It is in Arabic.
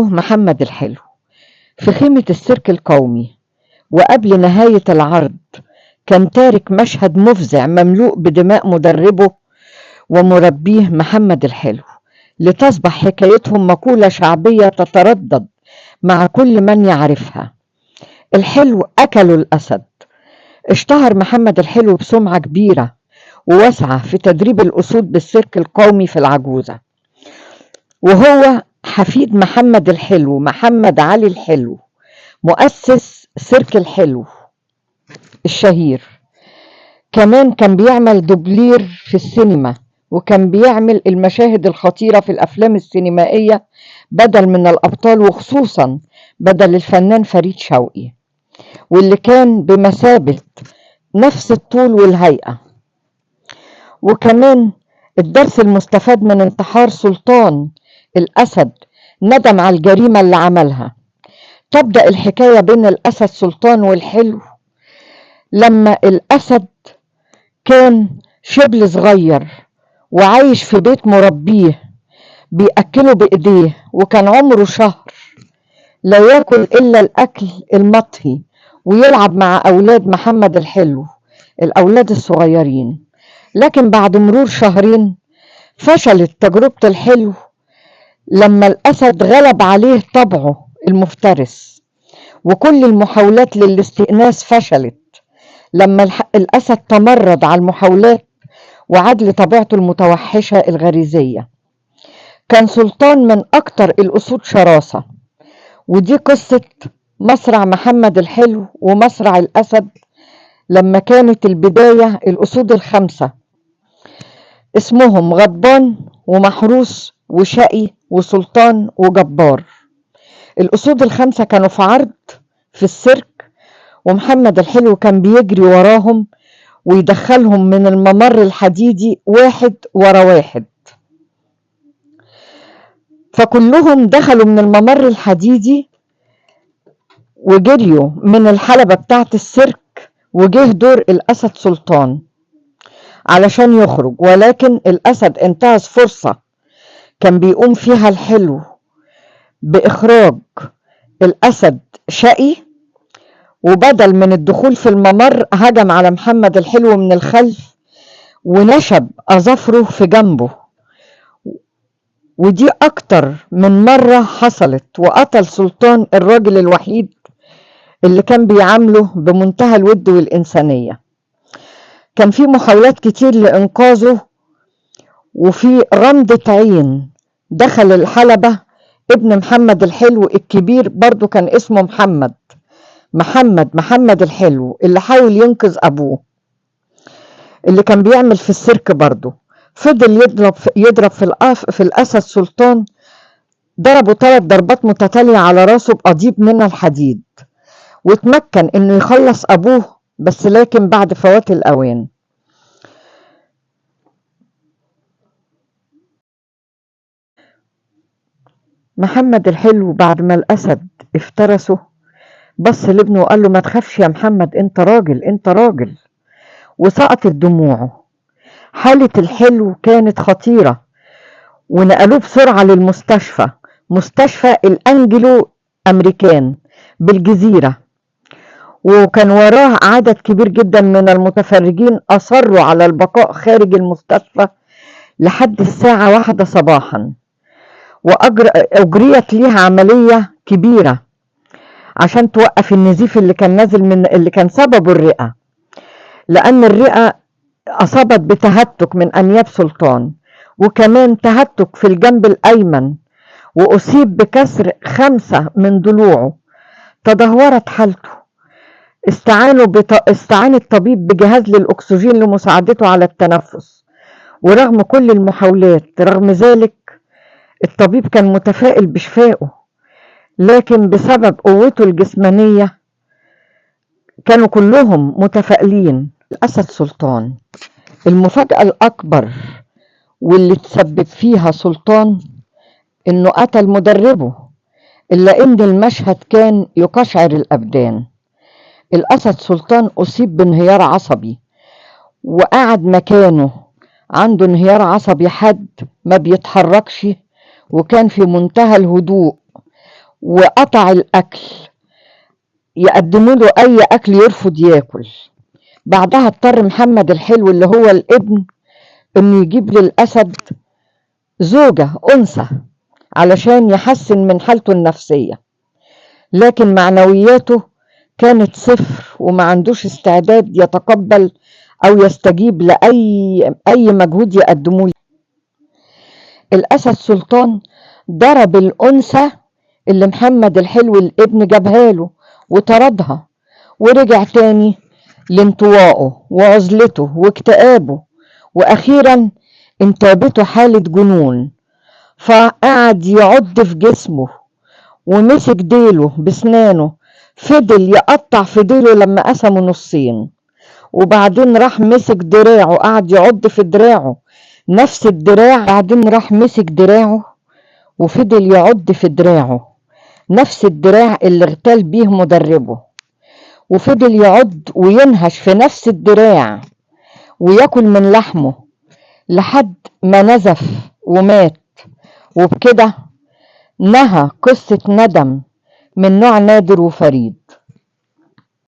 محمد الحلو في خيمة السيرك القومي، وقبل نهاية العرض كان تارك مشهد مفزع مملوء بدماء مدربه ومربيه محمد الحلو، لتصبح حكايتهم مقولة شعبية تتردد مع كل من يعرفها. الحلو أكلوا الأسد. اشتهر محمد الحلو بسمعة كبيرة وواسعة في تدريب الأسود بالسيرك القومي في العجوزة، وهو حفيد محمد الحلو محمد علي الحلو مؤسس سيرك الحلو الشهير. كمان كان بيعمل دوبلير في السينما، وكان بيعمل المشاهد الخطيرة في الأفلام السينمائية بدل من الأبطال، وخصوصا بدل الفنان فريد شوقي، واللي كان بمثابة نفس الطول والهيئة. وكمان الدرس المستفاد من انتحار سلطان الأسد ندم على الجريمة اللي عملها. تبدأ الحكاية بين الأسد سلطان والحلو لما الأسد كان شبل صغير وعايش في بيت مربيه بيأكله بإيديه، وكان عمره شهر لا ياكل إلا الأكل المطهي، ويلعب مع أولاد محمد الحلو الأولاد الصغيرين. لكن بعد مرور شهرين فشلت تجربة الحلو لما الأسد غلب عليه طبعه المفترس، وكل المحاولات للاستئناس فشلت لما الأسد تمرد على المحاولات وعاد لطبيعته المتوحشة الغريزية. كان سلطان من أكتر الأسود شراسة، ودي قصة مصرع محمد الحلو ومصرع الأسد لما كانت البداية. الأسود الخمسة اسمهم غضبان ومحروس وشقي وسلطان وجبار. الأسود الخمسة كانوا في عرض في السيرك، ومحمد الحلو كان بيجري وراهم ويدخلهم من الممر الحديدي واحد ورا واحد. فكلهم دخلوا من الممر الحديدي وجريوا من الحلبة بتاعة السيرك، وجه دور الأسد سلطان علشان يخرج، ولكن الأسد انتهز فرصة كان بيقوم فيها الحلو بإخراج الأسد شقي، وبدل من الدخول في الممر هجم على محمد الحلو من الخلف ونشب أظافره في جنبه، ودي أكتر من مرة حصلت، وقتل سلطان الراجل الوحيد اللي كان بيعامله بمنتهى الود والإنسانية. كان في محاولات كتير لإنقاذه، وفي رمضة عين دخل الحلبة ابن محمد الحلو الكبير، برضو كان اسمه محمد الحلو، اللي حاول ينقذ أبوه اللي كان بيعمل في السيرك برضو. فضل يضرب في الأسد سلطان، ضربه 3 ضربات متتالية على راسه بقضيب من الحديد، واتمكن انه يخلص ابوه، بس لكن بعد فوات الاوان. محمد الحلو بعد ما الاسد افترسه بص لابنه وقال له ما تخافش يا محمد، انت راجل انت راجل، وسقطت دموعه. حالة الحلو كانت خطيرة، ونقلوه بسرعة للمستشفى، مستشفى الانجلو امريكان بالجزيرة، وكان وراه عدد كبير جدا من المتفرجين أصروا على البقاء خارج المستشفى لحد الساعة 1 صباحا، وأجريت ليها عملية كبيرة عشان توقف النزيف اللي كان نازل من اللي كان سببه الرئة، لأن الرئة أصابت بتهتك من أنياب سلطان، وكمان تهتك في الجنب الأيمن، وأصيب بكسر 5 من ضلوعه. تدهورت حالته. استعان الطبيب بجهاز للأكسجين لمساعدته على التنفس، ورغم كل المحاولات رغم ذلك الطبيب كان متفائل بشفائه، لكن بسبب قوته الجسمانية كانوا كلهم متفائلين. الأسد سلطان، المفاجأة الأكبر واللي تسبب فيها سلطان إنه قتل مدربه، إلا إن المشهد كان يقشعر الأبدان. الأسد سلطان أصيب بانهيار عصبي، وقعد مكانه عنده انهيار عصبي حاد ما بيتحركش، وكان في منتهى الهدوء وقطع الأكل، يقدموا له أي أكل يرفض ياكل. بعدها اضطر محمد الحلو اللي هو الابن إنه يجيب للأسد زوجة أنثى علشان يحسن من حالته النفسية، لكن معنوياته كانت صفر وما عندوش استعداد يتقبل أو يستجيب لأي مجهود يقدموه. الأسد سلطان ضرب الأنثى اللي محمد الحلو الابن جابها له وطردها، ورجع تاني لانطوائه وعزلته واكتئابه، وأخيرا انتابته حالة جنون، فقعد يعض في جسمه ومسك ديله بسنانه، فضل يقطع في ديله لما قسمه نصين، وبعدين راح مسك دراعه قعد يعض في دراعه نفس الدراع، بعدين راح مسك دراعه وفضل يعض في دراعه نفس الدراع اللي اغتال بيه مدربه، وفضل يعض وينهش في نفس الدراع وياكل من لحمه لحد ما نزف ومات. وبكده نهى قصة ندم من نوع نادر وفريد.